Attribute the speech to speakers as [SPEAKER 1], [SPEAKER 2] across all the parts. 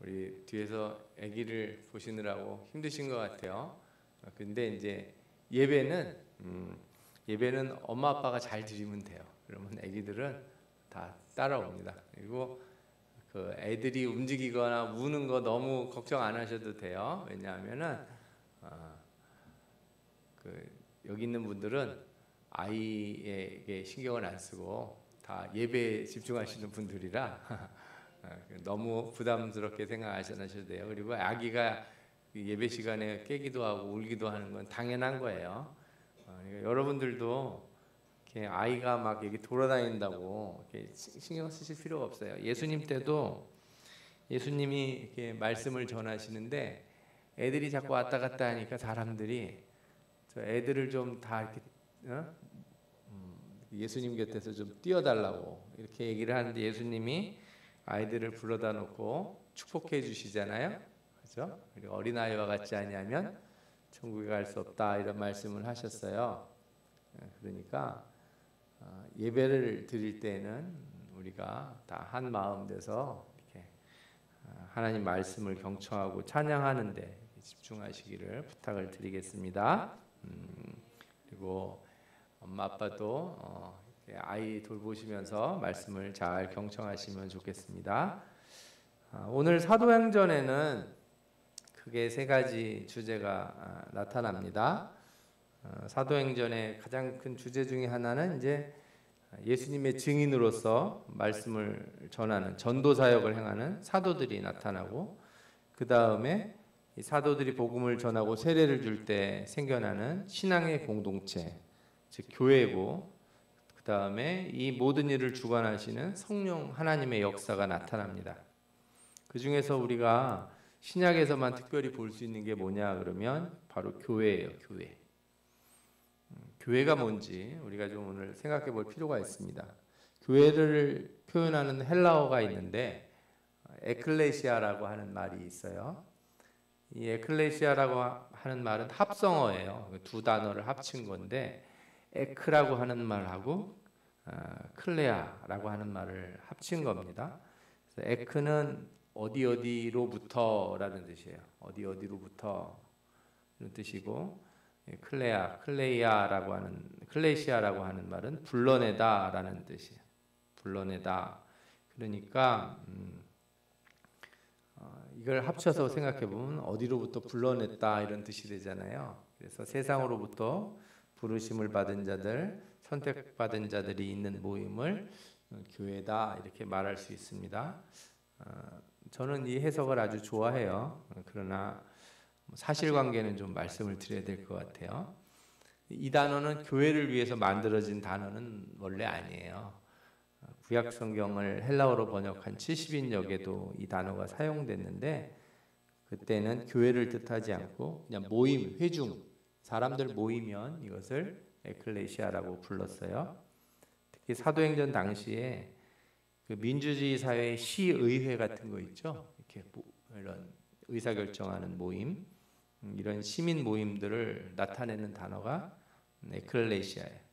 [SPEAKER 1] 우리 뒤에서 아기를 보시느라고 힘드신 것 같아요. 근데 이제 예배는 엄마 아빠가 잘 드리면 돼요. 그러면 아기들은 다 따라옵니다. 그리고 그 애들이 움직이거나 우는 거 너무 걱정 안 하셔도 돼요. 왜냐하면은 여기 있는 분들은 아이에게 신경을 안 쓰고 다 예배에 집중하시는 분들이라 너무 부담스럽게 생각 안 하셔도 돼요. 그리고 아기가 예배 시간에 깨기도 하고 울기도 하는 건 당연한 거예요. 그러니까 여러분들도 이렇게 아이가 막 여기 돌아다닌다고 이렇게 신경 쓰실 필요가 없어요. 예수님 때도 예수님이 이렇게 말씀을 전하시는데 애들이 자꾸 왔다 갔다 하니까 사람들이 저 애들을 좀 다 이렇게 예수님 곁에서 좀 띄워달라고 이렇게 얘기를 하는데 예수님이 아이들을 불러다 놓고 축복해 주시잖아요. 그렇죠? 그리고 어린아이와 같지 아니하면 천국에 갈 수 없다 이런 말씀을 하셨어요. 그러니까 예배를 드릴 때는 우리가 다 한 마음 돼서 이렇게 하나님 말씀을 경청하고 찬양하는 데 집중하시기를 부탁을 드리겠습니다. 그리고 엄마 아빠도 아이 돌보시면서 말씀을 잘 경청하시면 좋겠습니다. 오늘 사도행전에는 크게 세 가지 주제가 나타납니다. 사도행전의 가장 큰 주제 중에 하나는 이제 예수님의 증인으로서 말씀을 전하는 전도 사역을 행하는 사도들이 나타나고, 그 다음에 이 사도들이 복음을 전하고 세례를 줄 때 생겨나는 신앙의 공동체, 즉 교회고, 그 다음에 이 모든 일을 주관하시는 성령 하나님의 역사가 나타납니다. 그 중에서 우리가 신약에서만 특별히 볼 수 있는 게 뭐냐 그러면 바로 교회예요. 교회. 교회가 뭔지 우리가 좀 오늘 생각해 볼 필요가 있습니다. 교회를 표현하는 헬라어가 있는데 에클레시아라고 하는 말이 있어요. 이 에클레시아라고 하는 말은 합성어예요. 두 단어를 합친 건데 에크라고 하는 말하고 클레아라고 하는 말을 합친 겁니다. 그래서 에크는 어디 어디로부터라는 뜻이에요. 어디 어디로부터 이런 뜻이고, 클레이아라고 하는 클레시아라고 하는 말은 불러내다라는 뜻이에요. 불러내다. 그러니까 이걸 합쳐서 생각해 보면 어디로부터 불러냈다 이런 뜻이 되잖아요. 그래서 세상으로부터 부르심을 받은 자들, 선택받은 자들이 있는 모임을 교회다 이렇게 말할 수 있습니다. 저는 이 해석을 아주 좋아해요. 그러나 사실관계는 좀 말씀을 드려야 될 것 같아요. 이 단어는 교회를 위해서 만들어진 단어는 원래 아니에요. 구약 성경을 헬라어로 번역한 70인역에도 이 단어가 사용됐는데 그때는 교회를 뜻하지 않고 그냥 모임, 회중, 사람들 모이면 이것을 에클레시아라고 불렀어요. 특히 사도행전 당시에 그 민주주의 사회의 시의회 같은 거 있죠. 이렇게 이런 의사결정하는 모임, 이런 시민 모임들을 나타내는 단어가 에클레시아예요.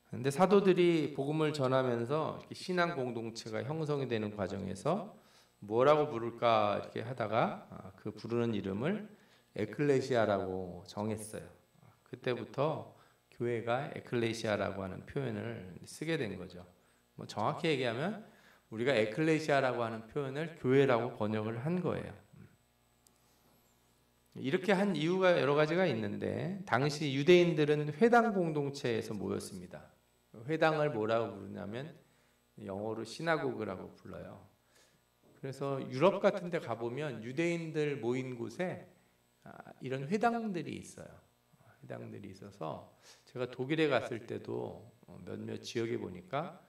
[SPEAKER 1] 그런데 사도들이 복음을 전하면서 이렇게 신앙 공동체가 형성이 되는 과정에서 뭐라고 부를까 이렇게 하다가 그 부르는 이름을 에클레시아라고 정했어요. 그때부터 교회가 에클레시아라고 하는 표현을 쓰게 된 거죠. 뭐 정확히 얘기하면 우리가 에클레시아라고 하는 표현을 교회라고 번역을 한 거예요. 이렇게 한 이유가 여러 가지가 있는데 당시 유대인들은 회당 공동체에서 모였습니다. 회당을 뭐라고 부르냐면 영어로 시나고그라고 불러요. 그래서 유럽 같은 데 가보면 유대인들 모인 곳에 이런 회당들이 있어요. 회당들이 있어서 제가 독일에 갔을 때도 몇몇 지역에 보니까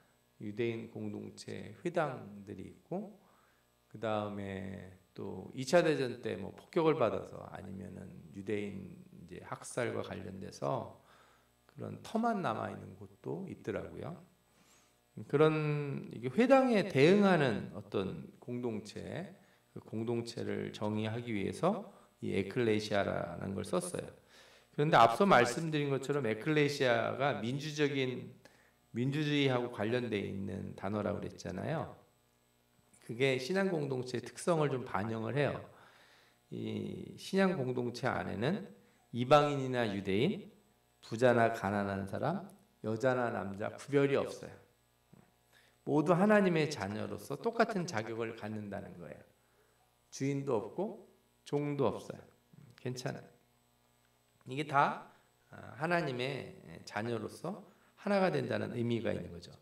[SPEAKER 1] 유대인 공동체 회당들이 있고, 그 다음에 또 2차 대전 때 뭐 폭격을 받아서 아니면은 유대인 이제 학살과 관련돼서 그런 터만 남아 있는 곳도 있더라고요. 그런 이게 회당에 대응하는 어떤 공동체, 그 공동체를 정의하기 위해서 이 에클레시아라는 걸 썼어요. 그런데 앞서 말씀드린 것처럼 에클레시아가 민주주의하고 관련되어 있는 단어라고 그랬잖아요. 그게 신앙 공동체의 특성을 좀 반영을 해요. 이 신앙 공동체 안에는 이방인이나 유대인, 부자나 가난한 사람, 여자나 남자 구별이 없어요. 모두 하나님의 자녀로서 똑같은 자격을 갖는다는 거예요. 주인도 없고 종도 없어요. 괜찮아요. 이게 다 하나님의 자녀로서 하나가 된다는 의미가 있는 거죠.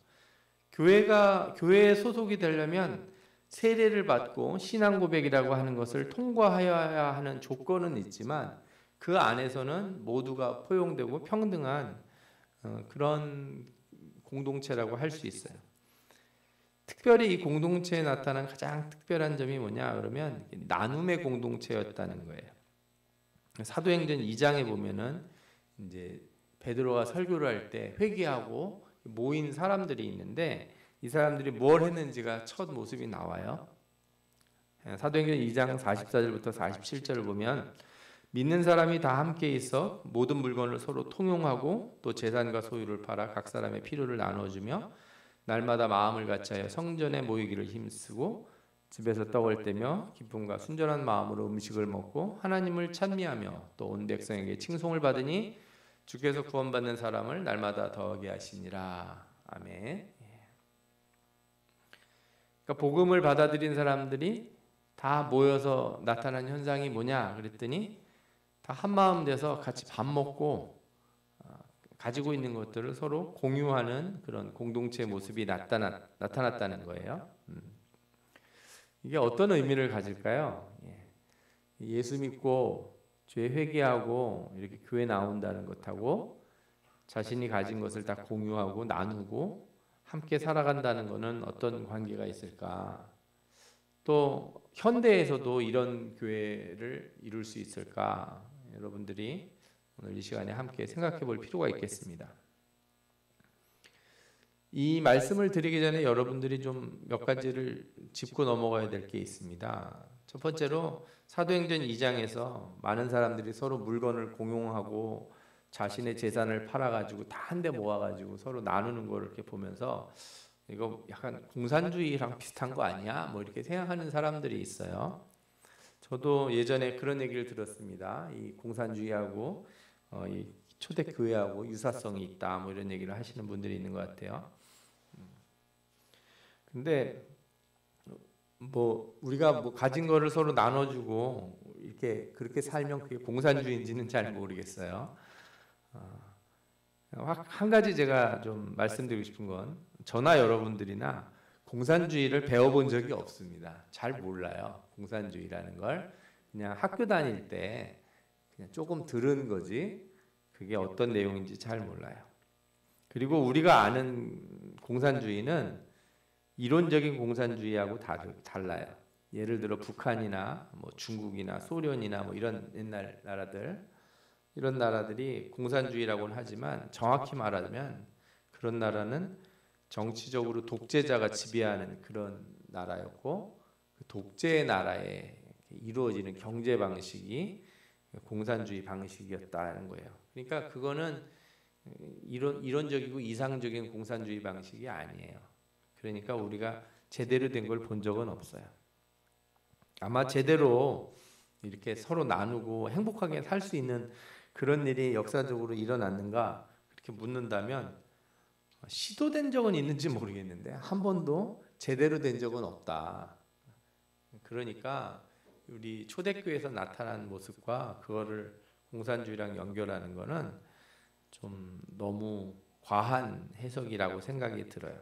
[SPEAKER 1] 교회에 소속이 되려면 세례를 받고 신앙 고백이라고 하는 것을 통과하여야 하는 조건은 있지만 그 안에서는 모두가 포용되고 평등한 그런 공동체라고 할 수 있어요. 특별히 이 공동체에 나타난 가장 특별한 점이 뭐냐 그러면 나눔의 공동체였다는 거예요. 사도행전 2장에 보면은 이제 베드로가 설교를 할 때 회개하고 모인 사람들이 있는데 이 사람들이 뭘 했는지가 첫 모습이 나와요. 사도행전 2장 44절부터 47절을 보면 믿는 사람이 다 함께 있어 모든 물건을 서로 통용하고 또 재산과 소유를 팔아 각 사람의 필요를 나눠주며 날마다 마음을 같이하여 성전에 모이기를 힘쓰고 집에서 떡을 떼며 기쁨과 순전한 마음으로 음식을 먹고 하나님을 찬미하며 또 온 백성에게 칭송을 받으니 주께서 구원받는 사람을 날마다 더하게 하시니라. 아멘. 그러니까 복음을 받아들인 사람들이 다 모여서 나타난 현상이 뭐냐 그랬더니 다 한마음 돼서 같이 밥 먹고 가지고 있는 것들을 서로 공유하는 그런 공동체의 모습이 나타났다는 거예요. 이게 어떤 의미를 가질까요? 예수 믿고 죄 회개하고 이렇게 교회 나온다는 것하고 자신이 가진 것을 다 공유하고 나누고 함께 살아간다는 것은 어떤 관계가 있을까? 또 현대에서도 이런 교회를 이룰 수 있을까? 여러분들이 오늘 이 시간에 함께 생각해 볼 필요가 있겠습니다. 이 말씀을 드리기 전에 여러분들이 좀 몇 가지를 짚고 넘어가야 될 게 있습니다. 첫 번째로 사도행전 2장에서 많은 사람들이 서로 물건을 공용하고 자신의 재산을 팔아가지고 다 한 대 모아가지고 서로 나누는 걸 이렇게 보면서 이거 약간 공산주의랑 비슷한 거 아니야? 뭐 이렇게 생각하는 사람들이 있어요. 저도 예전에 그런 얘기를 들었습니다. 이 공산주의하고 이 초대교회하고 유사성이 있다 뭐 이런 얘기를 하시는 분들이 있는 것 같아요. 근데 뭐 우리가 뭐 가진 거를 서로 나눠주고 이렇게 그렇게 살면 그게 공산주의인지는 잘 모르겠어요. 한 가지 제가 좀 말씀드리고 싶은 건 저나 여러분들이나 공산주의를 배워본 적이 없습니다. 잘 몰라요. 공산주의라는 걸 그냥 학교 다닐 때 그냥 조금 들은 거지 그게 어떤 내용인지 잘 몰라요. 그리고 우리가 아는 공산주의는 이론적인 공산주의하고 달라요. 예를 들어 북한이나 뭐 중국이나 소련이나 뭐 이런 옛날 나라들 이런 나라들이 공산주의라고는 하지만 정확히 말하면 그런 나라는 정치적으로 독재자가 지배하는 그런 나라였고 그 독재 나라에 이루어지는 경제 방식이 공산주의 방식이었다는 거예요. 그러니까 그거는 이론적이고 이상적인 공산주의 방식이 아니에요. 그러니까 우리가 제대로 된 걸 본 적은 없어요. 아마 제대로 이렇게 서로 나누고 행복하게 살 수 있는 그런 일이 역사적으로 일어났는가 그렇게 묻는다면 시도된 적은 있는지 모르겠는데 한 번도 제대로 된 적은 없다. 그러니까 우리 초대교회에서 나타난 모습과 그거를 공산주의랑 연결하는 거는 좀 너무 과한 해석이라고 생각이 들어요.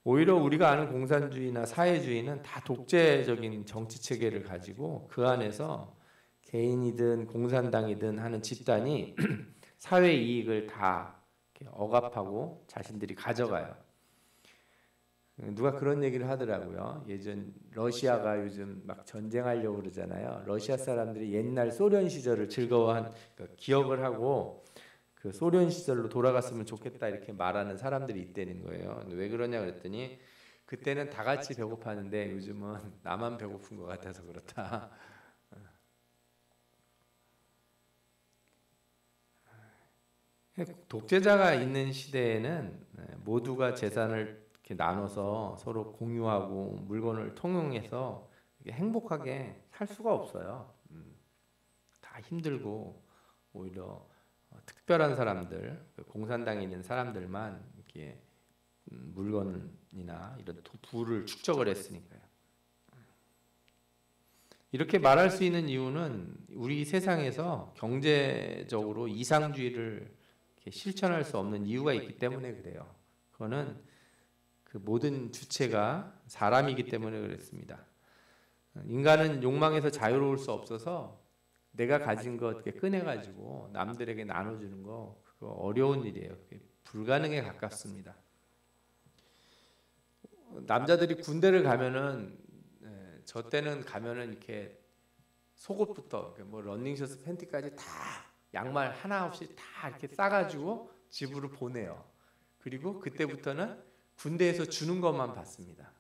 [SPEAKER 1] 오히려 우리가 아는 공산주의나 사회주의는 다 독재적인 정치 체계를 가지고 그 안에서 개인이든 공산당이든 하는 집단이 사회 이익을 다 억압하고 자신들이 가져가요. 누가 그런 얘기를 하더라고요. 예전 러시아가 요즘 막 전쟁하려고 그러잖아요. 러시아 사람들이 옛날 소련 시절을 즐거워한 기억을 하고 그 소련 시절로 돌아갔으면 좋겠다 이렇게 말하는 사람들이 있다는 거예요. 왜 그러냐 그랬더니 그때는 다 같이 배고팠는데 요즘은 나만 배고픈 것 같아서 그렇다. 독재자가 있는 시대에는 모두가 재산을 이렇게 나눠서 서로 공유하고 물건을 통용해서 이렇게 행복하게 살 수가 없어요. 다 힘들고 오히려 특별한 사람들, 공산당에 있는 사람들만 이렇게 물건이나 이런 부를 축적을 했으니까요. 이렇게 말할 수 있는 이유는 우리 세상에서 경제적으로 이상주의를 실천할 수 없는 이유가 있기 때문에 그래요. 그거는 그 모든 주체가 사람이기 때문에 그렇습니다. 인간은 욕망에서 자유로울 수 없어서 내가 가진 것 이렇게 꺼내가지고 남들에게 나눠주는 거 그거 어려운 일이에요. 불가능에 가깝습니다. 남자들이 군대를 가면은 저 때는 가면은 이렇게 속옷부터 뭐 러닝셔츠 팬티까지 다 양말 하나 없이 다 이렇게 싸가지고 집으로 보내요. 그리고 그때부터는 군대에서 주는 것만 받습니다.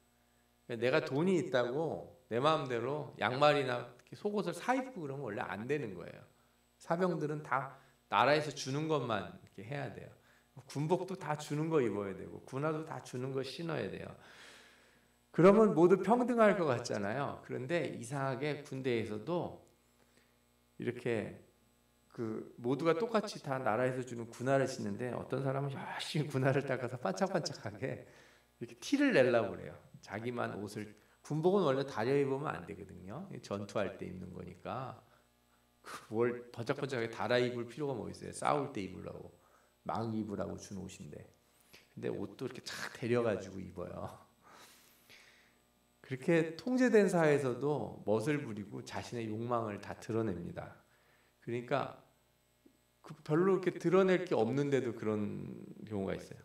[SPEAKER 1] 내가 돈이 있다고 내 마음대로 양말이나 속옷을 사 입고 그러면 원래 안 되는 거예요. 사병들은 다 나라에서 주는 것만 이렇게 해야 돼요. 군복도 다 주는 거 입어야 되고 군화도 다 주는 거 신어야 돼요. 그러면 모두 평등할 것 같잖아요. 그런데 이상하게 군대에서도 이렇게 그 모두가 똑같이 다 나라에서 주는 군화를 신는데 어떤 사람은 열심히 군화를 닦아서 반짝반짝하게 이렇게 티를 내려고 그래요. 자기만 옷을 군복은 원래 다려 입으면 안 되거든요. 전투할 때 입는 거니까 뭘 번쩍번쩍하게 달아 입을 필요가 뭐 있어요. 싸울 때 입으려고 막 입으라고 준 옷인데 근데 옷도 이렇게 착 데려가지고 입어요. 그렇게 통제된 사회에서도 멋을 부리고 자신의 욕망을 다 드러냅니다. 그러니까 별로 이렇게 드러낼 게 없는데도 그런 경우가 있어요.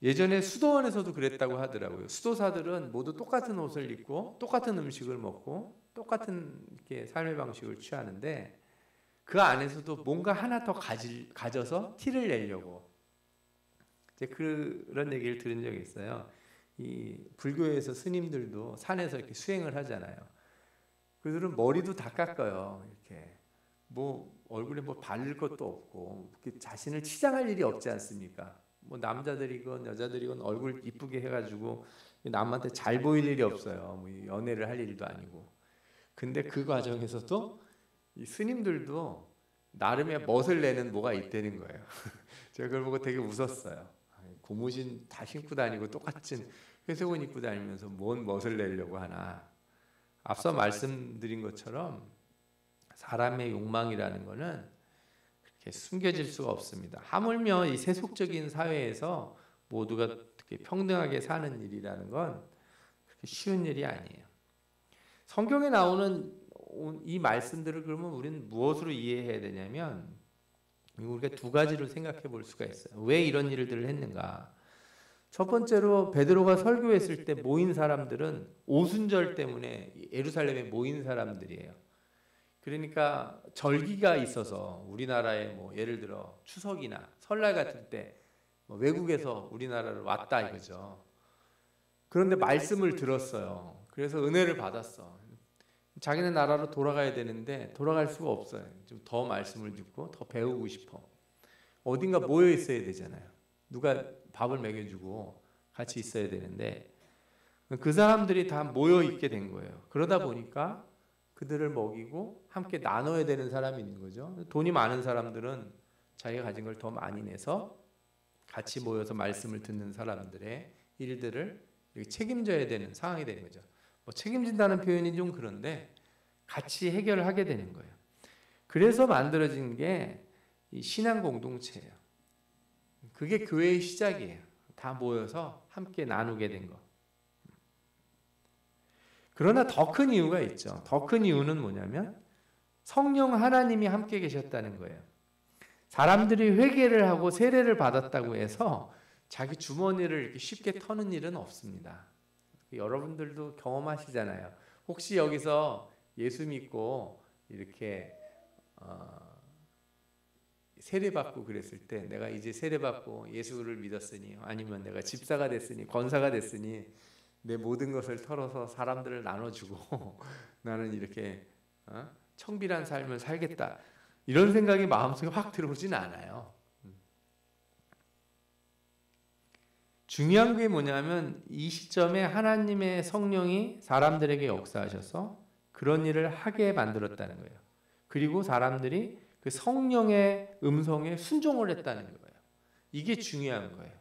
[SPEAKER 1] 예전에 수도원에서도 그랬다고 하더라고요. 수도사들은 모두 똑같은 옷을 입고 똑같은 음식을 먹고 똑같은 이렇게 삶의 방식을 취하는데 그 안에서도 뭔가 하나 더 가져서 티를 내려고 이제 그런 얘기를 들은 적이 있어요. 이 불교에서 스님들도 산에서 이렇게 수행을 하잖아요. 그들은 머리도 다 깎아요. 이렇게 뭐 얼굴에 뭐 바를 것도 없고 자신을 치장할 일이 없지 않습니까? 뭐 남자들이건 여자들이건 얼굴 이쁘게 해가지고 남한테 잘 보일 일이 없어요. 뭐 연애를 할 일도 아니고. 근데 그 과정에서도 이 스님들도 나름의 멋을 내는 뭐가 있다는 거예요. 제가 그걸 보고 되게 웃었어요. 고무신 다 신고 다니고 똑같은 회색옷 입고 다니면서 뭔 멋을 내려고 하나. 앞서 말씀드린 것처럼 사람의 욕망이라는 것은 그렇게 숨겨질 수가 없습니다. 하물며 이 세속적인 사회에서 모두가 평등하게 사는 일이라는 건 그렇게 쉬운 일이 아니에요. 성경에 나오는 이 말씀들을 그러면 우리는 무엇으로 이해해야 되냐면 우리가 두 가지로 생각해 볼 수가 있어요. 왜 이런 일들을 했는가? 첫 번째로 베드로가 설교했을 때 모인 사람들은 오순절 때문에 예루살렘에 모인 사람들이에요. 그러니까 절기가 있어서 우리나라에 뭐 예를 들어 추석이나 설날 같은 때 외국에서 우리나라를 왔다 이거죠. 그런데 말씀을 들었어요. 그래서 은혜를 받았어. 자기네 나라로 돌아가야 되는데 돌아갈 수가 없어요. 좀 더 말씀을 듣고 더 배우고 싶어. 어딘가 모여 있어야 되잖아요. 누가 밥을 먹여주고 같이 있어야 되는데 그 사람들이 다 모여 있게 된 거예요. 그러다 보니까 그들을 먹이고 함께 나눠야 되는 사람이 있는 거죠. 돈이 많은 사람들은 자기가 가진 걸 더 많이 내서 같이 모여서 말씀을 듣는 사람들의 일들을 책임져야 되는 상황이 되는 거죠. 뭐 책임진다는 표현이 좀 그런데 같이 해결을 하게 되는 거예요. 그래서 만들어진 게 이 신앙 공동체예요. 그게 교회의 시작이에요. 다 모여서 함께 나누게 된 거. 그러나 더 큰 이유가 있죠. 더 큰 이유는 뭐냐면 성령 하나님이 함께 계셨다는 거예요. 사람들이 회개를 하고 세례를 받았다고 해서 자기 주머니를 이렇게 쉽게 터는 일은 없습니다. 여러분들도 경험하시잖아요. 혹시 여기서 예수 믿고 이렇게 세례받고 그랬을 때 내가 이제 세례받고 예수를 믿었으니 아니면 내가 집사가 됐으니 권사가 됐으니 내 모든 것을 털어서 사람들을 나눠주고 나는 이렇게 청빌한 삶을 살겠다 이런 생각이 마음속에 확 들어오진 않아요. 중요한 게 뭐냐면 이 시점에 하나님의 성령이 사람들에게 역사하셔서 그런 일을 하게 만들었다는 거예요. 그리고 사람들이 그 성령의 음성에 순종을 했다는 거예요. 이게 중요한 거예요.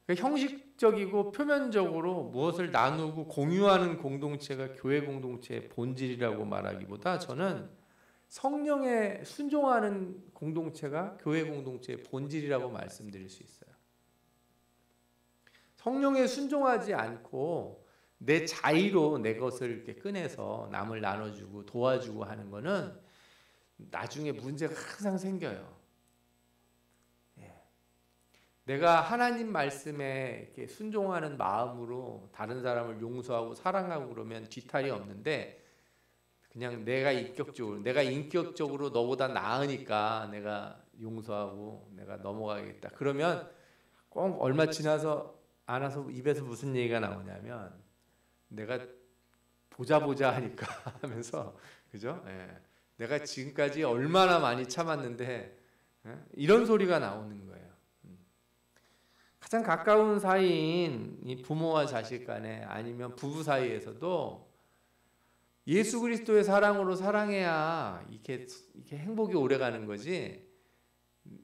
[SPEAKER 1] 그러니까 형식적이고 표면적으로 무엇을 나누고 공유하는 공동체가 교회 공동체의 본질이라고 말하기보다 저는 성령에 순종하는 공동체가 교회 공동체의 본질이라고 말씀드릴 수 있어요. 성령에 순종하지 않고 내 자의로 내 것을 이렇게 꺼내서 남을 나눠주고 도와주고 하는 거는 나중에 문제가 항상 생겨요. 내가 하나님 말씀에 이렇게 순종하는 마음으로 다른 사람을 용서하고 사랑하고 그러면 뒤탈이 없는데, 그냥 내가 인격적으로 너보다 나으니까 내가 용서하고 내가 넘어가겠다. 그러면 꼭 얼마 지나서 안 와서 입에서 무슨 얘기가 나오냐면 내가 보자 하니까 하면서, 그죠? 내가 지금까지 얼마나 많이 참았는데 이런 소리가 나오는 거예요. 가장 가까운 사이인 이 부모와 자식 간에, 아니면 부부 사이에서도 예수 그리스도의 사랑으로 사랑해야 이렇게 행복이 오래 가는 거지,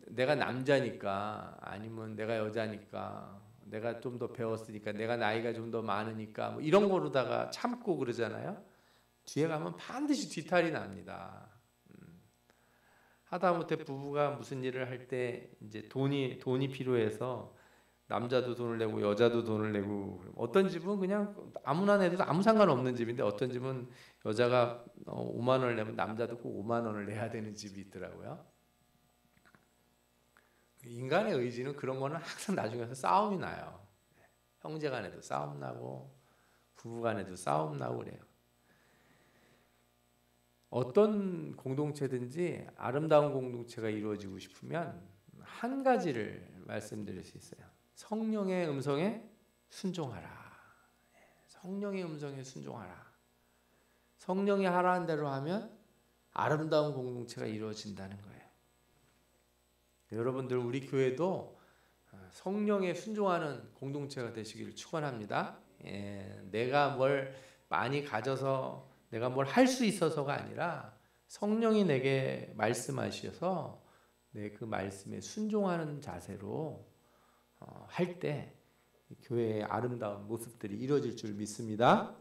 [SPEAKER 1] 내가 남자니까, 아니면 내가 여자니까, 내가 좀 더 배웠으니까, 내가 나이가 좀 더 많으니까 뭐 이런 거로다가 참고 그러잖아요. 뒤에 가면 반드시 뒤탈이 납니다. 하다못해 부부가 무슨 일을 할 때 이제 돈이 필요해서 남자도 돈을 내고 여자도 돈을 내고, 어떤 집은 그냥 아무나 내도 아무 상관없는 집인데 어떤 집은 여자가 5만 원을 내면 남자도 꼭 5만 원을 내야 되는 집이 있더라고요. 인간의 의지는 그런 거는 항상 나중에 가서 싸움이 나요. 형제 간에도 싸움 나고 부부 간에도 싸움 나고 그래요. 어떤 공동체든지 아름다운 공동체가 이루어지고 싶으면 한 가지를 말씀드릴 수 있어요. 성령의 음성에 순종하라. 성령의 음성에 순종하라. 성령이 하라는 대로 하면 아름다운 공동체가 이루어진다는 거예요. 여러분들, 우리 교회도 성령에 순종하는 공동체가 되시기를 축원합니다. 내가 뭘 많이 가져서 내가 뭘 할 수 있어서가 아니라 성령이 내게 말씀하셔서 내 그 말씀에 순종하는 자세로 할 때 교회의 아름다운 모습들이 이루어질 줄 믿습니다.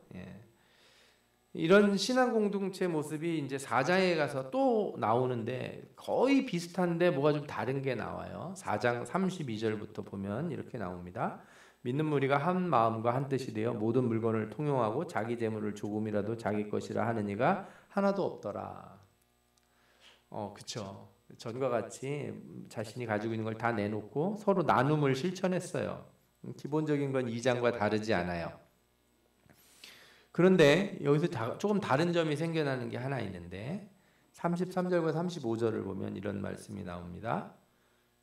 [SPEAKER 1] 이런 신앙 공동체 모습이 이제 4장에 가서 또 나오는데 거의 비슷한데 뭐가 좀 다른 게 나와요. 4장 32절부터 보면 이렇게 나옵니다. 믿는 무리가 한 마음과 한 뜻이 되어 모든 물건을 통용하고 자기 재물을 조금이라도 자기 것이라 하는 이가 하나도 없더라. 그쵸. 전과 같이 자신이 가지고 있는 걸 다 내놓고 서로 나눔을 실천했어요. 기본적인 건 2장과 다르지 않아요. 그런데 여기서 조금 다른 점이 생겨나는 게 하나 있는데 33절과 35절을 보면 이런 말씀이 나옵니다.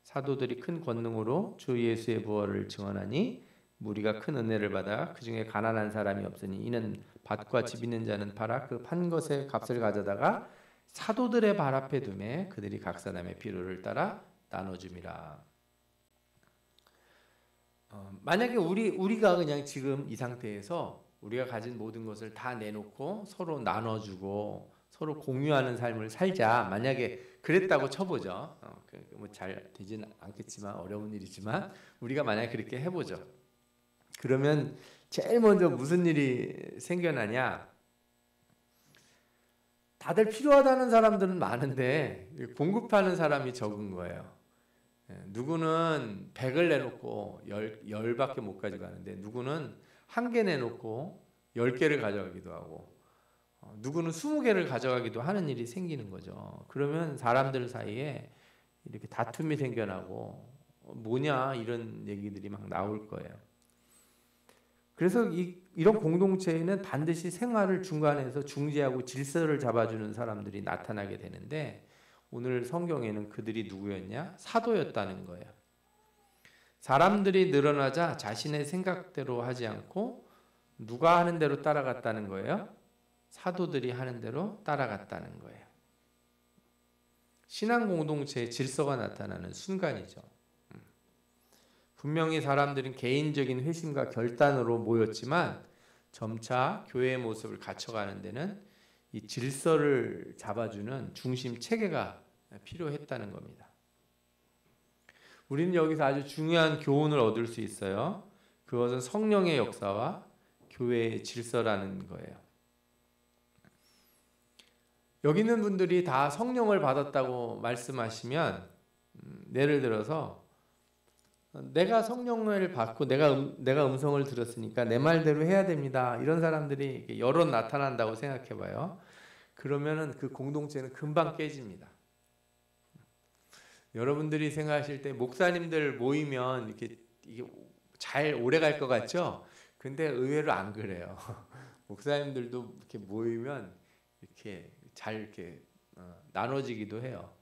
[SPEAKER 1] 사도들이 큰 권능으로 주 예수의 부활을 증언하니 무리가 큰 은혜를 받아 그 중에 가난한 사람이 없으니 이는 밭과 집 있는 자는 팔아 그 판 것의 값을 가져다가 사도들의 발 앞에 두매 그들이 각 사람의 필요를 따라 나눠줌이라. 만약에 우리가 그냥 지금 이 상태에서 우리가 가진 모든 것을 다 내놓고 서로 나눠주고 서로 공유하는 삶을 살자, 만약에 그랬다고 쳐보죠. 뭐 잘 되지는 않겠지만 어려운 일이지만 우리가 만약에 그렇게 해보죠. 그러면 제일 먼저 무슨 일이 생겨나냐? 다들 필요하다는 사람들은 많은데 공급하는 사람이 적은 거예요. 누구는 100을 내놓고 10밖에 못 가져가는데 누구는 1개 내놓고 10개를 가져가기도 하고 누구는 20개를 가져가기도 하는 일이 생기는 거죠. 그러면 사람들 사이에 이렇게 다툼이 생겨나고 뭐냐 이런 얘기들이 막 나올 거예요. 그래서 이런 공동체에는 반드시 생활을 중간에서 중재하고 질서를 잡아주는 사람들이 나타나게 되는데 오늘 성경에는 그들이 누구였냐? 사도였다는 거예요. 사람들이 늘어나자 자신의 생각대로 하지 않고 누가 하는 대로 따라갔다는 거예요? 사도들이 하는 대로 따라갔다는 거예요. 신앙 공동체의 질서가 나타나는 순간이죠. 분명히 사람들은 개인적인 회심과 결단으로 모였지만 점차 교회의 모습을 갖춰가는 데는 이 질서를 잡아주는 중심 체계가 필요했다는 겁니다. 우리는 여기서 아주 중요한 교훈을 얻을 수 있어요. 그것은 성령의 역사와 교회의 질서라는 거예요. 여기 있는 분들이 다 성령을 받았다고 말씀하시면 예를 들어서 내가 성령을 받고 내가 음성을 들었으니까 내 말대로 해야 됩니다. 이런 사람들이 여러 나타난다고 생각해 봐요. 그러면은 그 공동체는 금방 깨집니다. 여러분들이 생각하실 때 목사님들 모이면 이게 잘 오래 갈 것 같죠? 근데 의외로 안 그래요. 목사님들도 이렇게 모이면 이렇게 잘 이렇게 나눠지기도 해요.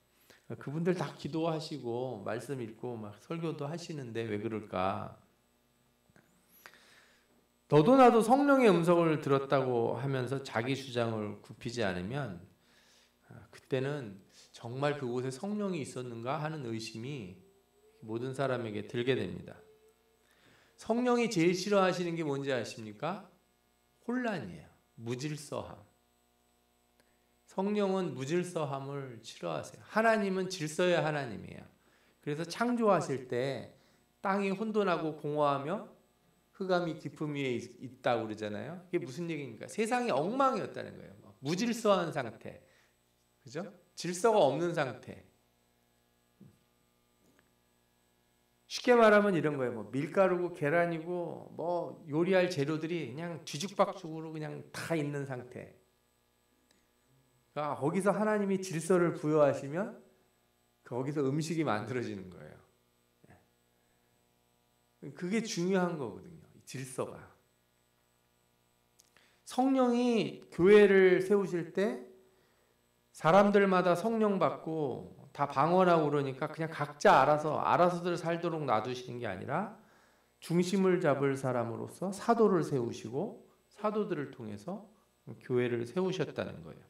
[SPEAKER 1] 그분들 다 기도하시고 말씀 읽고 막 설교도 하시는데 왜 그럴까? 너도 나도 성령의 음성을 들었다고 하면서 자기 주장을 굽히지 않으면 그때는 정말 그곳에 성령이 있었는가 하는 의심이 모든 사람에게 들게 됩니다. 성령이 제일 싫어하시는 게 뭔지 아십니까? 혼란이에요. 무질서함. 성령은 무질서함을 싫어하세요. 하나님은 질서의 하나님이에요. 그래서 창조하실 때 땅이 혼돈하고 공허하며 흑암이 깊음 위에 있다고 그러잖아요. 이게 무슨 얘기입니까? 세상이 엉망이었다는 거예요. 무질서한 상태. 그죠? 질서가 없는 상태. 쉽게 말하면 이런 거예요. 밀가루고 계란이고 요리할 재료들이 그냥 뒤죽박죽으로 그냥 다 있는 상태. 그러니까 거기서 하나님이 질서를 부여하시면 거기서 음식이 만들어지는 거예요. 그게 중요한 거거든요. 질서가. 성령이 교회를 세우실 때 사람들마다 성령 받고 다 방언하고 그러니까 그냥 각자 알아서들 살도록 놔두시는 게 아니라 중심을 잡을 사람으로서 사도를 세우시고 사도들을 통해서 교회를 세우셨다는 거예요.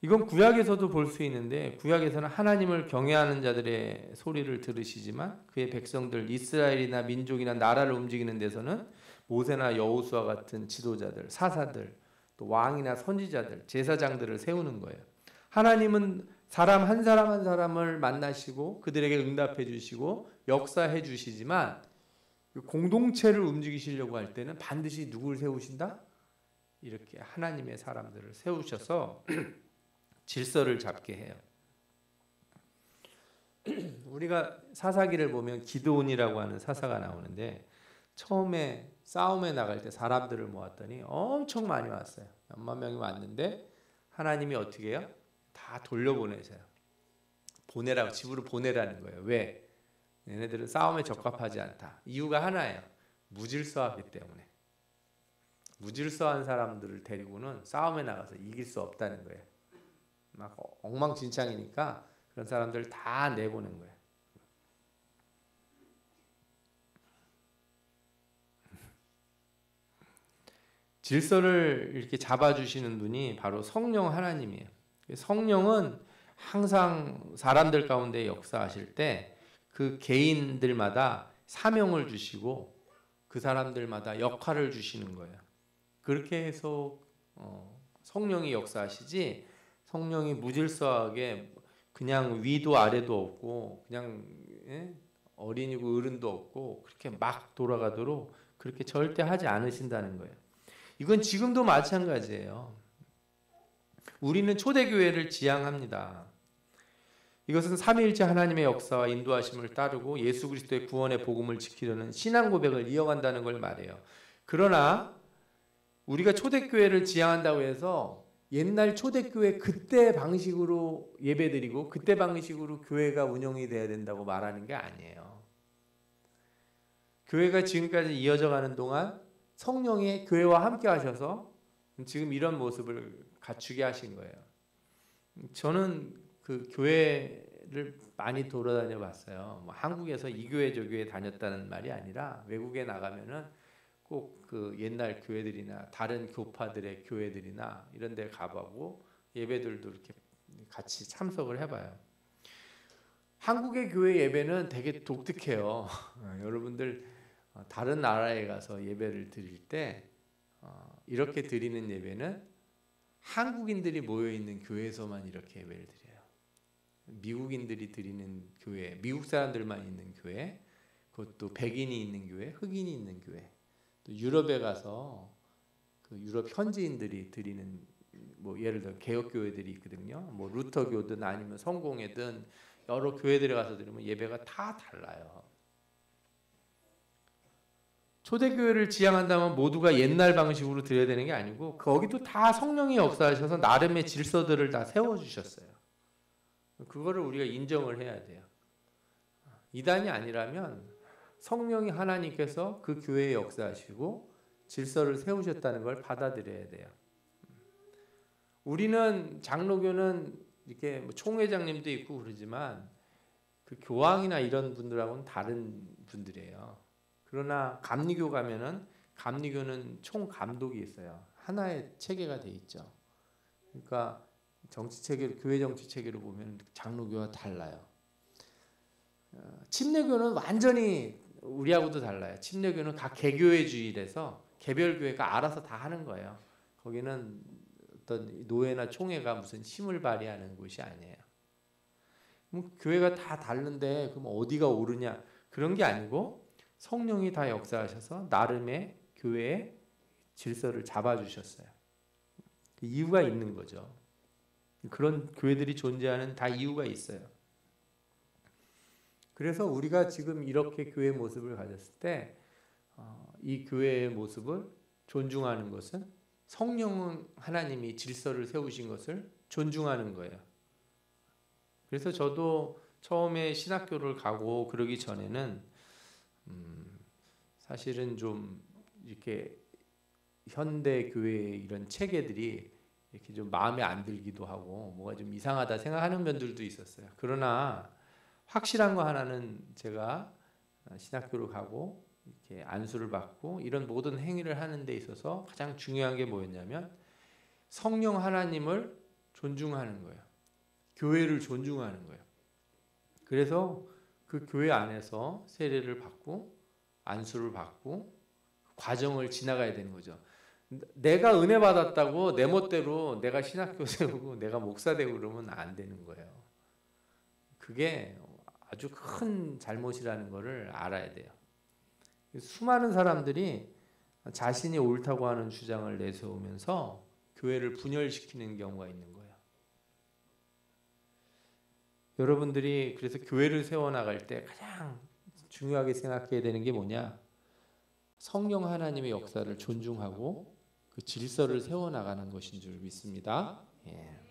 [SPEAKER 1] 이건 구약에서도 볼 수 있는데 구약에서는 하나님을 경외하는 자들의 소리를 들으시지만 그의 백성들 이스라엘이나 민족이나 나라를 움직이는 데서는 모세나 여호수아 같은 지도자들, 사사들, 또 왕이나 선지자들, 제사장들을 세우는 거예요. 하나님은 사람 한 사람을 만나시고 그들에게 응답해 주시고 역사해 주시지만 공동체를 움직이시려고 할 때는 반드시 누굴 세우신다? 이렇게 하나님의 사람들을 세우셔서 질서를 잡게 해요. 우리가 사사기를 보면 기드온이라고 하는 사사가 나오는데 처음에 싸움에 나갈 때 사람들을 모았더니 엄청 많이 왔어요. 몇만 명이 왔는데 하나님이 어떻게 해요? 다 돌려보내세요. 집으로 보내라는 거예요. 왜? 얘네들은 싸움에 적합하지 않다. 이유가 하나예요. 무질서하기 때문에. 무질서한 사람들을 데리고는 싸움에 나가서 이길 수 없다는 거예요. 막 엉망진창이니까 그런 사람들 다 내보낸 거예요. 질서를 이렇게 잡아주시는 분이 바로 성령 하나님이에요. 성령은 항상 사람들 가운데 역사하실 때 그 개인들마다 사명을 주시고 그 사람들마다 역할을 주시는 거예요. 그렇게 해서 성령이 역사하시지 성령이 무질서하게 그냥 위도 아래도 없고 그냥 어린이고 어른도 없고 그렇게 막 돌아가도록 그렇게 절대 하지 않으신다는 거예요. 이건 지금도 마찬가지예요. 우리는 초대교회를 지향합니다. 이것은 삼위일체 하나님의 역사와 인도하심을 따르고 예수 그리스도의 구원의 복음을 지키려는 신앙 고백을 이어간다는 걸 말해요. 그러나 우리가 초대교회를 지향한다고 해서 옛날 초대교회 그때 방식으로 예배드리고 그때 방식으로 교회가 운영이 돼야 된다고 말하는 게 아니에요. 교회가 지금까지 이어져 가는 동안 성령이 교회와 함께 하셔서 지금 이런 모습을 갖추게 하신 거예요. 저는 그 교회를 많이 돌아다녀 봤어요. 한국에서 이 교회 저 교회 다녔다는 말이 아니라 외국에 나가면은 꼭 그 옛날 교회들이나 다른 교파들의 교회들이나 이런 데 가보고 예배들도 이렇게 같이 참석을 해봐요. 한국의 교회 예배는 되게 독특해요. 여러분들 다른 나라에 가서 예배를 드릴 때 이렇게 드리는 예배는 한국인들이 모여 있는 교회에서만 이렇게 예배를 드려요. 미국인들이 드리는 교회, 미국 사람들만 있는 교회, 그것도 백인이 있는 교회, 흑인이 있는 교회, 또 유럽에 가서 그 유럽 현지인들이 드리는 뭐 예를 들어 개혁 교회들이 있거든요. 뭐 루터교든 아니면 성공회든 여러 교회들에 가서 드리면 예배가 다 달라요. 초대교회를 지향한다면 모두가 옛날 방식으로 드려야 되는 게 아니고 거기도 다 성령이 역사하셔서 나름의 질서들을 다 세워주셨어요. 그거를 우리가 인정을 해야 돼요. 이단이 아니라면 성령이 하나님께서 그 교회에 역사하시고 질서를 세우셨다는 걸 받아들여야 돼요. 우리는 장로교는 이렇게 뭐 총회장님도 있고 그러지만 그 교황이나 이런 분들하고는 다른 분들이에요. 그러나 감리교 가면은 감리교는 총감독이 있어요. 하나의 체계가 돼 있죠. 그러니까 정치 체계, 교회 정치 체계로 보면 장로교와 달라요. 침례교는 완전히 우리하고도 달라요. 침례교는 각 개교회주의라서 개별 교회가 알아서 다 하는 거예요. 거기는 어떤 노회나 총회가 무슨 힘을 발휘하는 곳이 아니에요. 교회가 다 다른데 그럼 어디가 옳으냐 그런 게 아니고 성령이 다 역사하셔서 나름의 교회의 질서를 잡아주셨어요. 이유가 있는 거죠. 그런 교회들이 존재하는 다 이유가 있어요. 그래서 우리가 지금 이렇게 교회의 모습을 가졌을 때 이 교회의 모습을 존중하는 것은 성령 하나님이 질서를 세우신 것을 존중하는 거예요. 그래서 저도 처음에 신학교를 가고 그러기 전에는 사실은 좀 이렇게 현대 교회의 이런 체계들이 이렇게 좀 마음에 안 들기도 하고 뭐가 좀 이상하다 생각하는 면들도 있었어요. 그러나 확실한 거 하나는 제가 신학교를 가고 이렇게 안수를 받고 이런 모든 행위를 하는 데 있어서 가장 중요한 게 뭐였냐면 성령 하나님을 존중하는 거예요. 교회를 존중하는 거예요. 그래서 그 교회 안에서 세례를 받고 안수를 받고 과정을 지나가야 되는 거죠. 내가 은혜 받았다고 내 멋대로 내가 신학교 세우고 내가 목사 되고 그러면 안 되는 거예요. 그게 아주 큰 잘못이라는 것을 알아야 돼요. 수많은 사람들이 자신이 옳다고 하는 주장을 내세우면서 교회를 분열시키는 경우가 있는 거예요. 여러분들이 그래서 교회를 세워나갈 때 가장 중요하게 생각해야 되는 게 뭐냐? 성령 하나님의 역사를 존중하고 그 질서를 세워나가는 것인 줄 믿습니다. 예.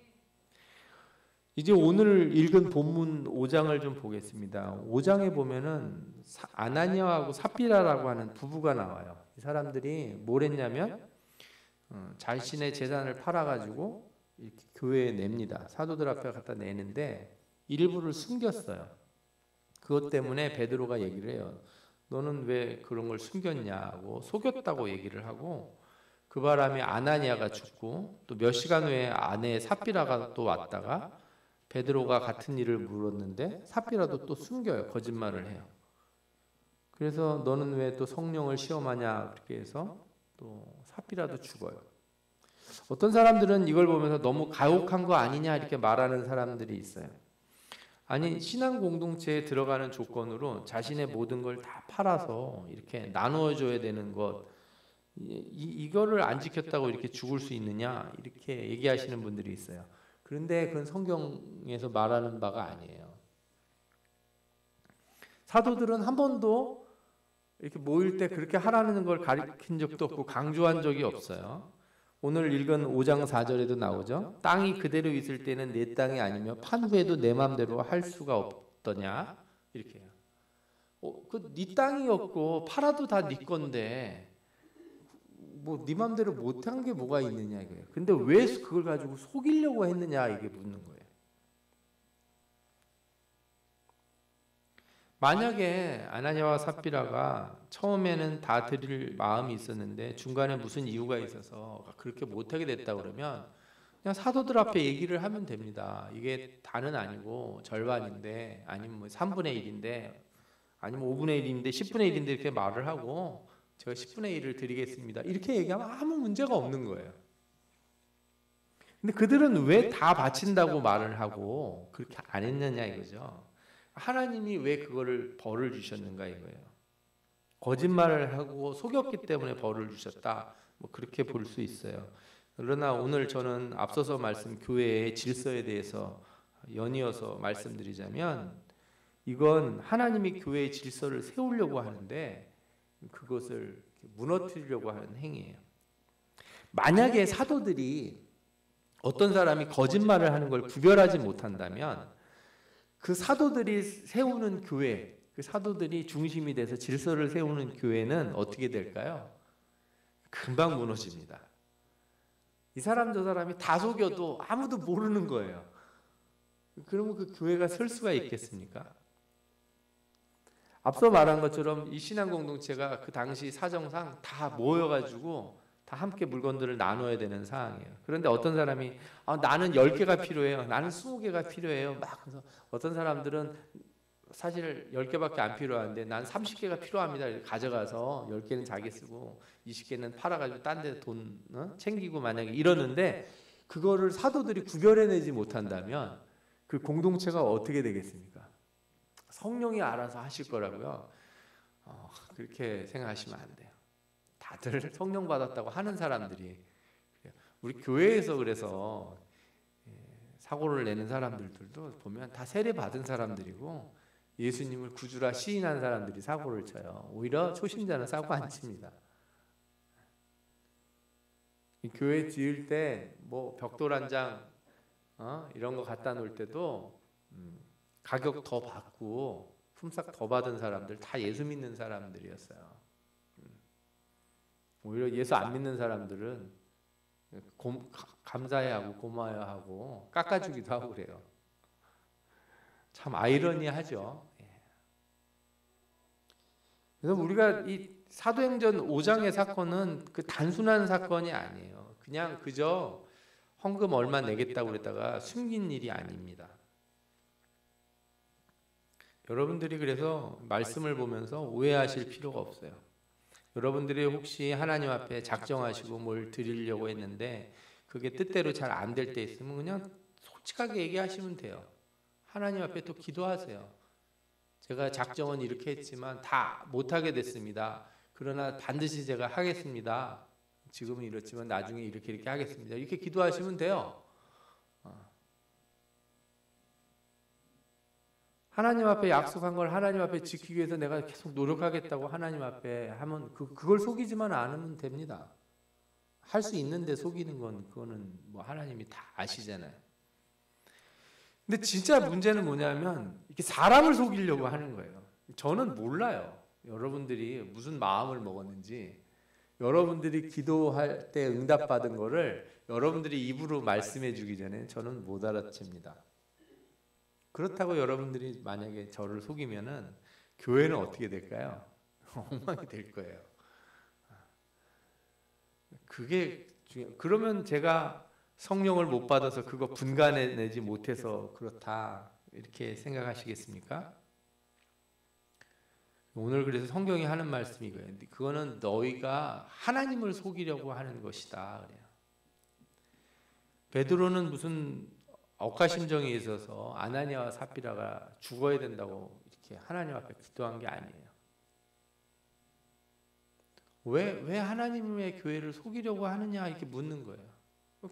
[SPEAKER 1] 이제 오늘 읽은 본문 5장을 좀 보겠습니다. 5장에 보면은 아나니아하고 삽비라라고 하는 부부가 나와요. 이 사람들이 뭘 했냐면 자신의 재산을 팔아가지고 이렇게 교회에 냅니다. 사도들 앞에 갖다 내는데 일부를 숨겼어요. 그것 때문에 베드로가 얘기를 해요. 너는 왜 그런 걸 숨겼냐고 속였다고 얘기를 하고 그 바람에 아나니아가 죽고 또 몇 시간 후에 아내 삽비라가 또 왔다가 베드로가 같은 일을 물었는데 삽비라도 또 숨겨요. 거짓말을 해요. 그래서 너는 왜 또 성령을 시험하냐 그렇게 해서 또 삽비라도 죽어요. 어떤 사람들은 이걸 보면서 너무 가혹한 거 아니냐 이렇게 말하는 사람들이 있어요. 아니 신앙 공동체에 들어가는 조건으로 자신의 모든 걸 다 팔아서 이렇게 나누어 줘야 되는 것 이거를 안 지켰다고 이렇게 죽을 수 있느냐 이렇게 얘기하시는 분들이 있어요. 그런데 그건 성경에서 말하는 바가 아니에요. 사도들은 한 번도 이렇게 모일 때 그렇게 하라는 걸 가르친 적도 없고 강조한 적이 없어요. 오늘 읽은 5장 4절에도 나오죠. 땅이 그대로 있을 때는 내 땅이 아니며 판 후에도 내 맘대로 할 수가 없더냐 이렇게 해요. 그 네 땅이었고 팔아도 다 네 건데 뭐 네 맘대로 못한 게 뭐가 있느냐 이거예요. 근데 왜 그걸 가지고 속이려고 했느냐 이게 묻는 거예요. 만약에 아나니아와 삽비라가 처음에는 다 드릴 마음이 있었는데 중간에 무슨 이유가 있어서 그렇게 못하게 됐다 그러면 그냥 사도들 앞에 얘기를 하면 됩니다. 이게 다는 아니고 절반인데, 아니면 뭐 3분의 1인데, 아니면 5분의 1인데, 10분의 1인데 이렇게 말을 하고 제가 10분의 1을 드리겠습니다. 이렇게 얘기하면 아무 문제가 없는 거예요. 근데 그들은 왜 다 바친다고 말을 하고 그렇게 안 했느냐 이거죠. 하나님이 왜 그거를 벌을 주셨는가 이거예요. 거짓말을 하고 속였기 때문에 벌을 주셨다. 뭐 그렇게 볼 수 있어요. 그러나 오늘 저는 앞서서 말씀 교회의 질서에 대해서 연이어서 말씀드리자면, 이건 하나님이 교회의 질서를 세우려고 하는데 그것을 무너뜨리려고 하는 행위예요. 만약에 사도들이 어떤 사람이 거짓말을 하는 걸 구별하지 못한다면 그 사도들이 세우는 교회, 그 사도들이 중심이 돼서 질서를 세우는 교회는 어떻게 될까요? 금방 무너집니다. 이 사람 저 사람이 다 속여도 아무도 모르는 거예요. 그러면 그 교회가 설 수가 있겠습니까? 앞서 말한 것처럼 이 신앙 공동체가 그 당시 사정상 다 모여가지고 다 함께 물건들을 나눠야 되는 상황이에요. 그런데 어떤 사람이 나는 10개가 필요해요. 나는 20개가 필요해요. 막 그래서 어떤 사람들은 사실 10개밖에 안 필요한데 난 30개가 필요합니다. 가져가서 10개는 자기 쓰고 20개는 팔아가지고 딴 데 돈 챙기고 만약에 이러는데, 그거를 사도들이 구별해내지 못한다면 그 공동체가 어떻게 되겠습니까? 성령이 알아서 하실 거라고요. 그렇게 생각하시면 안 돼요. 다들 성령 받았다고 하는 사람들이, 우리 교회에서 그래서 사고를 내는 사람들도 보면 다 세례 받은 사람들이고 예수님을 구주라 시인한 사람들이 사고를 쳐요. 오히려 초신자는 사고 안 칩니다. 교회 지을 때 뭐 벽돌 한 장 이런 거 갖다 놓을 때도 가격 더 받고 품삯 더 받은 사람들 다 예수 믿는 사람들이었어요. 오히려 예수 안 믿는 사람들은 감사해하고 고마워하고 깎아주기도 하고 그래요. 참 아이러니하죠. 그래서 우리가 이 사도행전 5장의 사건은 그 단순한 사건이 아니에요. 그냥 그저 헌금 얼마 내겠다고 그랬다가 숨긴 일이 아닙니다. 여러분들이 그래서 말씀을 보면서 오해하실 필요가 없어요. 여러분들이 혹시 하나님 앞에 작정하시고 뭘 드리려고 했는데 그게 뜻대로 잘 안 될 때 있으면 그냥 솔직하게 얘기하시면 돼요. 하나님 앞에 또 기도하세요. 제가 작정은 이렇게 했지만 다 못하게 됐습니다. 그러나 반드시 제가 하겠습니다. 지금은 이렇지만 나중에 이렇게 하겠습니다. 이렇게 기도하시면 돼요. 하나님 앞에 약속한 걸 하나님 앞에 지키기 위해서 내가 계속 노력하겠다고 하나님 앞에 하면 그걸 속이지만 않으면 됩니다. 할 수 있는데 속이는 건 그거는 뭐 하나님이 다 아시잖아요. 근데 진짜 문제는 뭐냐면 이렇게 사람을 속이려고 하는 거예요. 저는 몰라요. 여러분들이 무슨 마음을 먹었는지, 여러분들이 기도할 때 응답받은 거를 여러분들이 입으로 말씀해 주기 전에 저는 못 알아챕니다. 그렇다고 여러분들이 만약에 저를 속이면은 교회는 어떻게 될까요? 엉망이 될 거예요. 그게 그러면 제가 성령을 못 받아서 그거 분간해내지 못해서 그렇다 이렇게 생각하시겠습니까? 오늘 그래서 성경이 하는 말씀이 이거예요. 그거는 너희가 하나님을 속이려고 하는 것이다 그래요. 베드로는 무슨 억하심정에 있어서 아나니아와 삽비라가 죽어야 된다고 이렇게 하나님 앞에 기도한 게 아니에요. 왜 하나님의 교회를 속이려고 하느냐 이렇게 묻는 거예요.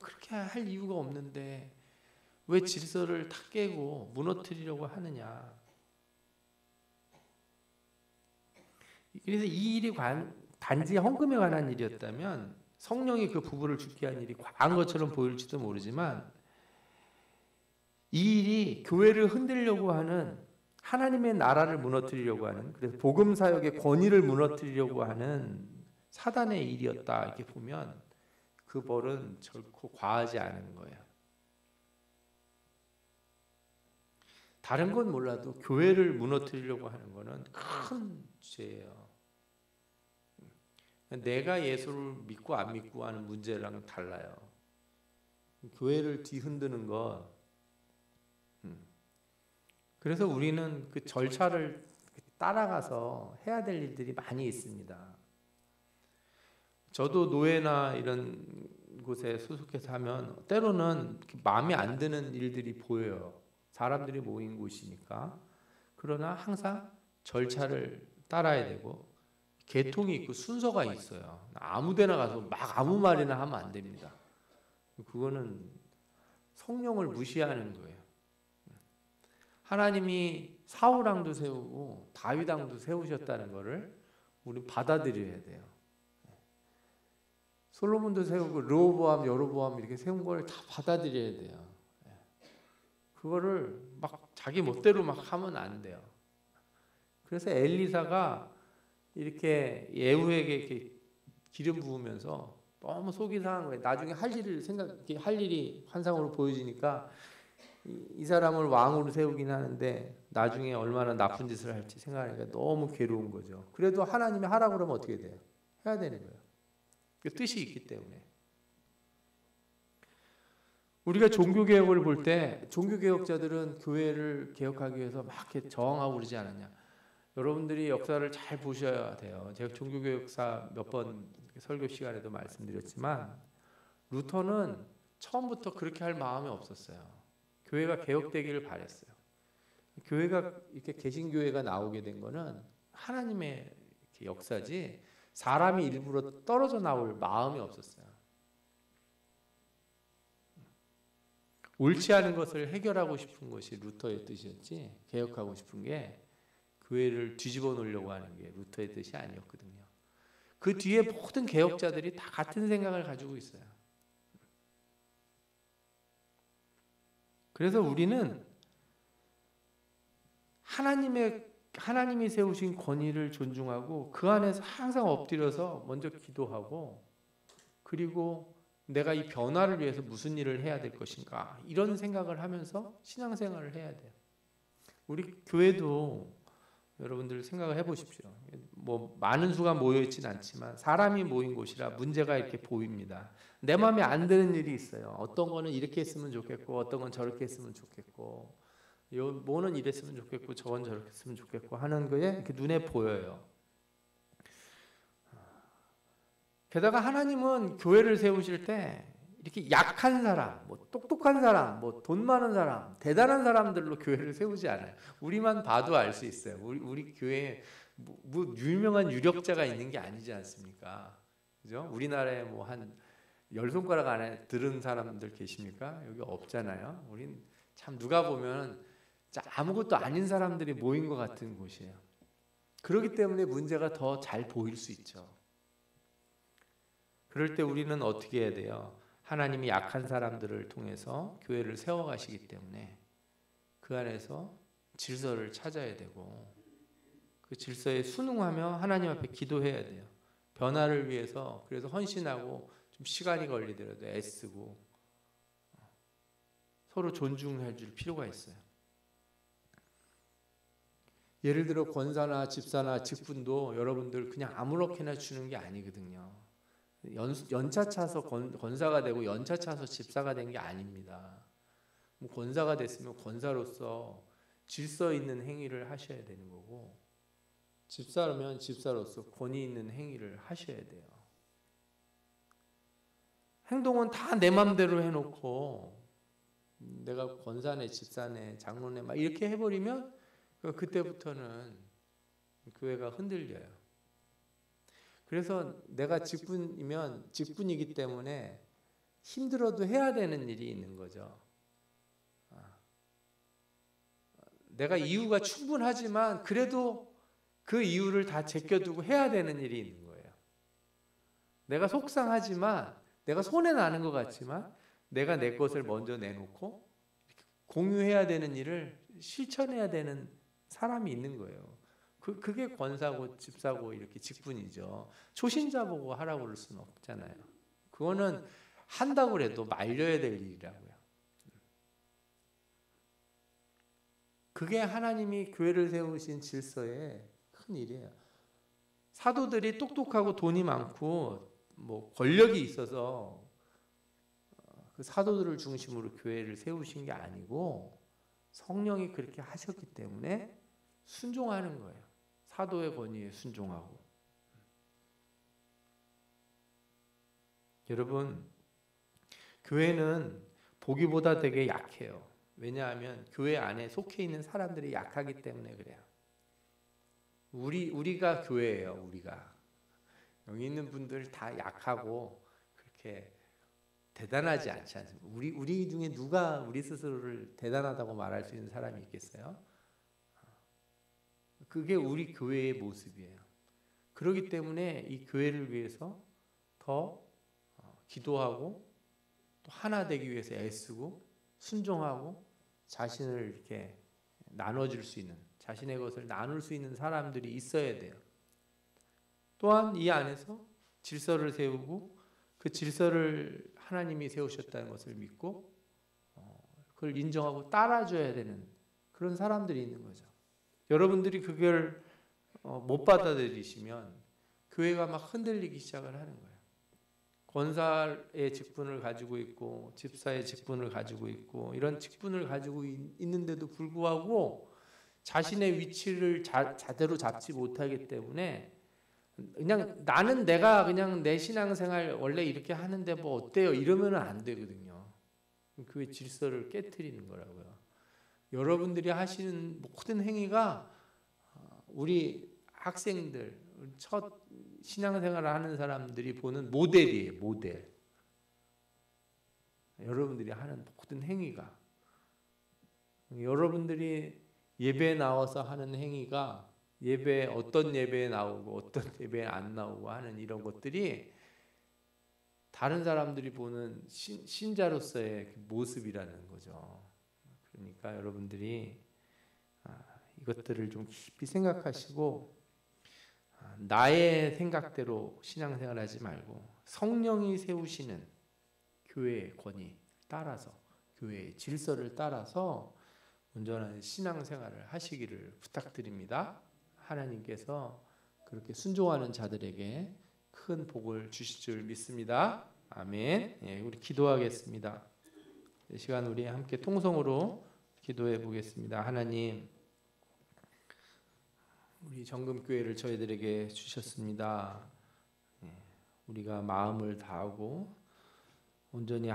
[SPEAKER 1] 그렇게 할 이유가 없는데 왜 질서를 다 깨고 무너뜨리려고 하느냐. 그래서 이 일이 단지 헌금에 관한 일이었다면 성령이 그 부부를 죽게 한 일이 과한 것처럼 보일지도 모르지만, 이 일이 교회를 흔들려고 하는, 하나님의 나라를 무너뜨리려고 하는, 그래서 복음 사역의 권위를 무너뜨리려고 하는 사단의 일이었다 이렇게 보면 그 벌은 결코 과하지 않은 거예요. 다른 건 몰라도 교회를 무너뜨리려고 하는 거는 큰 죄예요. 내가 예수를 믿고 안 믿고 하는 문제랑 달라요. 교회를 뒤흔드는 것. 그래서 우리는 그 절차를 따라가서 해야 될 일들이 많이 있습니다. 저도 노예나 이런 곳에 소속해서 하면 때로는 마음에 안 드는 일들이 보여요. 사람들이 모인 곳이니까. 그러나 항상 절차를 따라야 되고 계통이 있고 순서가 있어요. 아무데나 가서 막 아무 말이나 하면 안 됩니다. 그거는 성령을 무시하는 거예요. 하나님이 사울왕도 세우고 다윗왕도 세우셨다는 것을 우리 받아들여야 돼요. 솔로몬도 세우고 르호보암, 여로보암 이렇게 세운 걸 다 받아들여야 돼요. 그거를 막 자기 멋대로 막 하면 안 돼요. 그래서 엘리사가 이렇게 예후에게 이렇게 기름 부으면서 너무 속이 상한 거예요. 나중에 할 일이 환상으로 보여지니까 이 사람을 왕으로 세우긴 하는데 나중에 얼마나 나쁜 짓을 할지 생각하니까 너무 괴로운 거죠. 그래도 하나님이 하라고 그러면 어떻게 돼요? 해야 되는 거예요. 그 뜻이 있기 때문에. 우리가 종교개혁을 볼 때 종교개혁자들은 교회를 개혁하기 위해서 막 이렇게 저항하고 그러지 않았냐. 여러분들이 역사를 잘 보셔야 돼요. 제가 종교개혁사 몇 번 설교 시간에도 말씀드렸지만 루터는 처음부터 그렇게 할 마음이 없었어요. 교회가 개혁되기를 바랬어요. 교회가 이렇게 개신교회가 나오게 된 거는 하나님의 역사지 사람이 일부러 떨어져 나올 마음이 없었어요. 옳지 않은 것을 해결하고 싶은 것이 루터의 뜻이었지 개혁하고 싶은 게 교회를 뒤집어 놓으려고 하는 게 루터의 뜻이 아니었거든요. 그 뒤에 모든 개혁자들이 다 같은 생각을 가지고 있어요. 그래서 우리는 하나님이 세우신 권위를 존중하고 그 안에서 항상 엎드려서 먼저 기도하고 그리고 내가 이 변화를 위해서 무슨 일을 해야 될 것인가 이런 생각을 하면서 신앙생활을 해야 돼요. 우리 교회도 여러분들 생각을 해보십시오. 뭐 많은 수가 모여있진 않지만 사람이 모인 곳이라 문제가 이렇게 보입니다. 내 마음에 안 드는 일이 있어요. 어떤 거는 이렇게 했으면 좋겠고 어떤 건 저렇게 했으면 좋겠고 뭐는 이랬으면 좋겠고 저건 저렇게 했으면 좋겠고 하는 거에 이렇게 눈에 보여요. 게다가 하나님은 교회를 세우실 때 이렇게 약한 사람, 뭐 똑똑한 사람, 뭐 돈 많은 사람, 대단한 사람들로 교회를 세우지 않아요. 우리만 봐도 알 수 있어요. 우리 교회에 뭐 유명한 유력자가 있는 게 아니지 않습니까? 그죠? 우리나라에 뭐 한 10손가락 안에 들은 사람들 계십니까? 여기 없잖아요. 우린 참 누가 보면 아무것도 아닌 사람들이 모인 것 같은 곳이에요. 그렇기 때문에 문제가 더 잘 보일 수 있죠. 그럴 때 우리는 어떻게 해야 돼요? 하나님이 약한 사람들을 통해서 교회를 세워가시기 때문에 그 안에서 질서를 찾아야 되고 그 질서에 순응하며 하나님 앞에 기도해야 돼요. 변화를 위해서 그래서 헌신하고 좀 시간이 걸리더라도 애쓰고 서로 존중해 줄 필요가 있어요. 예를 들어 권사나 집사나 직분도 여러분들 그냥 아무렇게나 주는 게 아니거든요. 연차 차서 권사가 되고 연차 차서 집사가 된 게 아닙니다. 뭐 권사가 됐으면 권사로서 질서 있는 행위를 하셔야 되는 거고 집사라면 집사로서 권위 있는 행위를 하셔야 돼요. 행동은 다 내 맘대로 해놓고 내가 권사네 집사네 장로네 막 이렇게 해버리면 그때부터는 교회가 흔들려요. 그래서 내가 직분이면 직분이기 때문에 힘들어도 해야 되는 일이 있는 거죠. 내가 이유가 충분하지만 그래도 그 이유를 다 제껴두고 해야 되는 일이 있는 거예요. 내가 속상하지만 내가 손해나는 것 같지만 내가 내 것을 먼저 내놓고 공유해야 되는 일을 실천해야 되는 사람이 있는 거예요. 그게 권사고 집사고 이렇게 직분이죠. 초신자 보고 하라고 그럴 수는 없잖아요. 그거는 한다고 해도 말려야 될 일이라고요. 그게 하나님이 교회를 세우신 질서의 큰 일이에요. 사도들이 똑똑하고 돈이 많고 뭐 권력이 있어서 그 사도들을 중심으로 교회를 세우신 게 아니고 성령이 그렇게 하셨기 때문에 순종하는 거예요. 사도의 권위에 순종하고. 여러분, 교회는 보기보다 되게 약해요. 왜냐하면 교회 안에 속해 있는 사람들이 약하기 때문에 그래요. 우리가 교회예요. 우리가 여기 있는 분들 다 약하고 그렇게 대단하지 않지 않습니까? 우리 중에 누가 우리 스스로를 대단하다고 말할 수 있는 사람이 있겠어요? 그게 우리 교회의 모습이에요. 그렇기 때문에 이 교회를 위해서 더 기도하고 또 하나 되기 위해서 애쓰고 순종하고 자신을 이렇게 나눠줄 수 있는, 자신의 것을 나눌 수 있는 사람들이 있어야 돼요. 또한 이 안에서 질서를 세우고 그 질서를 하나님이 세우셨다는 것을 믿고 그걸 인정하고 따라줘야 되는 그런 사람들이 있는 거죠. 여러분들이 그걸 못 받아들이시면 교회가 막 흔들리기 시작을 하는 거예요. 권사의 직분을 가지고 있고 집사의 직분을 가지고 있고 이런 직분을 가지고 있는데도 불구하고 자신의 위치를 제대로 잡지 못하기 때문에 그냥 나는 내가 그냥 내 신앙생활 원래 이렇게 하는데 뭐 어때요? 이러면 안 되거든요. 교회 질서를 깨트리는 거라고요. 여러분들이 하시는 모든 행위가 우리 학생들, 첫 신앙생활을 하는 사람들이 보는 모델이에요. 모델. 여러분들이 하는 모든 행위가 여러분들이 예배에 나와서 하는 행위가 어떤 예배에 나오고 어떤 예배에 안 나오고 하는 이런 것들이 다른 사람들이 보는 신자로서의 모습이라는 거죠. 그러니까 여러분들이 이것들을 좀 깊이 생각하시고 나의 생각대로 신앙생활하지 말고 성령이 세우시는 교회의 권위 따라서 교회의 질서를 따라서 온전한 신앙생활을 하시기를 부탁드립니다. 하나님께서 그렇게 순종하는 자들에게 큰 복을 주실 줄 믿습니다. 아멘. 예, 우리 기도하겠습니다. 이 시간 우리 함께 통성으로 기도해 보겠습니다. 하나님, 우리 정금교회를 저희들에게 주셨습니다. 우리가 마음을 다하고 온전히